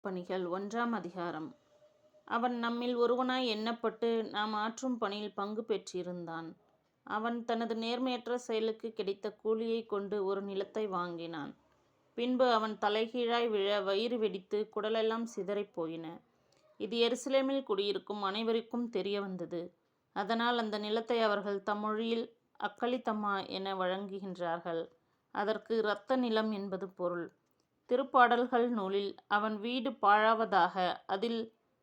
பணிகள் 1ஆம் அதிகாரம். அவன் நம்மில் ஒருவனாய் எண்ணப்பட்டு நாம் ஆற்றும் பணியில் பங்கு பெற்றிருந்தான். அவன் தனது நேர்மையற்ற செயலுக்கு கிடைத்த கூலியைக் கொண்டு ஒரு நிலத்தை வாங்கினான். பின்பு அவன் தலைகீழாய் விழ வயிறு வெடித்து குடலெல்லாம் சிதறிப் போயின. இது எருசலேமில் குடியிருக்கும் அனைவருக்கும் தெரிய வந்தது. அதனால் அந்த நிலத்தை அவர்கள் தம்மொழியில் அக்கலிதமா என வழங்குகின்றார்கள். அதற்கு இரத்த நிலம் என்பது பொருள். திருப்பாடல்கள் நூலில் அவன் வீடு பாழாவதாக, அதில்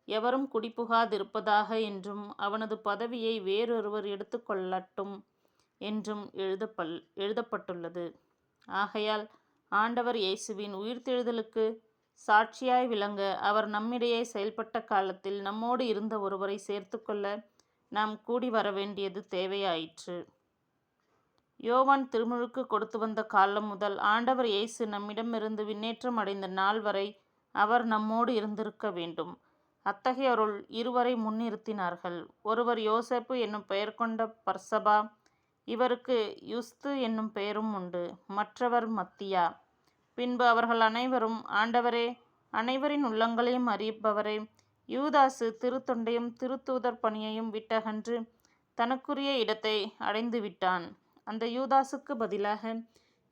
எவரும் குடிபுகாதிருப்பதாக என்றும் அவனது பதவியை வேறொருவர் எடுத்துக்கொள்ளட்டும் என்றும் எழுதப்பட்டுள்ளது. ஆகையால் ஆண்டவர் இயேசுவின் உயிர்த்தெழுதலுக்கு சாட்சியாய் விளங்க அவர் நம்மிடையே செயல்பட்ட காலத்தில் நம்மோடு இருந்த ஒருவரை சேர்த்துக்கொள்ள நாம் கூடி வரவேண்டியது தேவையாயிற்று. யோவான் திருமுழுக்கு கொடுத்து வந்த காலம் முதல் ஆண்டவர் இயேசு நம்மிடமிருந்து விண்ணேற்றம் அடைந்த நாள் வரை அவர் நம்மோடு இருந்திருக்க வேண்டும். அத்தகையோருள் இருவரை முன்னிறுத்தினார்கள். ஒருவர் யோசேப்பு என்னும் பெயர் கொண்ட பர்சபா, இவருக்கு யுஸ்து என்னும் பெயரும் உண்டு. மற்றவர் மத்தியா. பின்பு அவர்கள் அனைவரும், ஆண்டவரே, அனைவரின் உள்ளங்களையும் அறிபவரே, யூதாசு திருத்தொண்டையும் திருத்தூதர் பணியையும் விட்டகன்று தனக்குரிய இடத்தை அடைந்து விட்டான். அந்த யூதாசுக்கு பதிலாக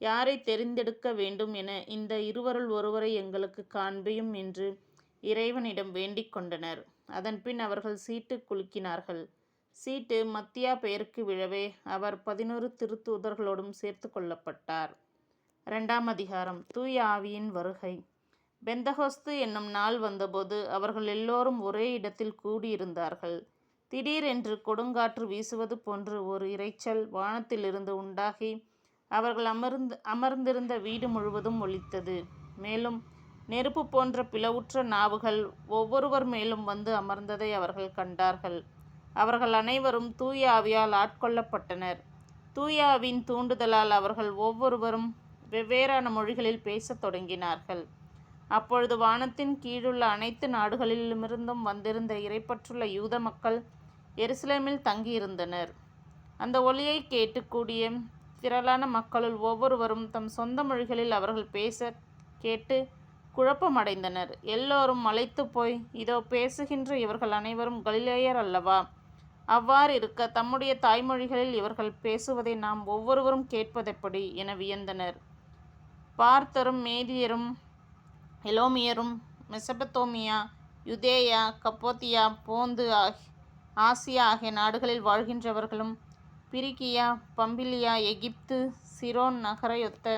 யாரை தெரிந்தெடுக்க வேண்டும் என இந்த இருவருள் ஒருவரை எங்களுக்கு காண்பியும் என்று இறைவனிடம் வேண்டிக் கொண்டனர். அதன்பின் அவர்கள் சீட்டு குலுக்கினார்கள். சீட்டு மத்தியா பெயருக்கு விழவே அவர் 11 திருத்தூதர்களோடும் சேர்த்து கொள்ளப்பட்டார். 2ஆம் அதிகாரம். தூய ஆவியின் வருகை. பெந்தகோஸ்து என்னும் நாள் வந்தபோது அவர்கள் எல்லோரும் ஒரே இடத்தில் கூடியிருந்தார்கள். திடீரென்று கொடுங்காற்று வீசுவது போன்று ஒரு இரைச்சல் வானத்திலிருந்து உண்டாகி அவர்கள் அமர்ந்திருந்த வீடு முழுவதும் ஒலித்தது. மேலும் நெருப்பு போன்ற பிளவுற்ற நாவுகள் ஒவ்வொருவர் மேலும் வந்து அமர்ந்ததை அவர்கள் கண்டார்கள். அவர்கள் அனைவரும் தூய ஆவியால் ஆட்கொள்ளப்பட்டனர். தூய ஆவியின் தூண்டுதலால் அவர்கள் ஒவ்வொருவரும் வெவ்வேறான மொழிகளில் பேசத் தொடங்கினார்கள். அப்பொழுது வானத்தின் கீழுள்ள அனைத்து நாடுகளிலுமிருந்தும் வந்திருந்த இறைப்பற்றுள்ள யூத மக்கள் எருசலேமில் தங்கியிருந்தனர். அந்த ஒலியை கேட்டு கூடிய திரளான மக்களுள் ஒவ்வொருவரும் தம் சொந்த மொழிகளில் அவர்கள் பேச கேட்டு குழப்பமடைந்தனர். எல்லோரும் மலைத்து போய், இதோ பேசுகின்ற இவர்கள் அனைவரும் கலிலேயர் அல்லவா? அவ்வாறிருக்க தம்முடைய தாய்மொழிகளில் இவர்கள் பேசுவதை நாம் ஒவ்வொருவரும் கேட்பதெப்படி என வியந்தனர். பார்த்தரும் மேதியரும் எலோமியரும் மெசபத்தோமியா, யுதேயா, கப்போத்தியா, போந்து, ஆசியா ஆகிய நாடுகளில் வாழ்கின்றவர்களும், பிரிகியா, பம்பிலியா, எகிப்து, சிரோன் நகரையொத்த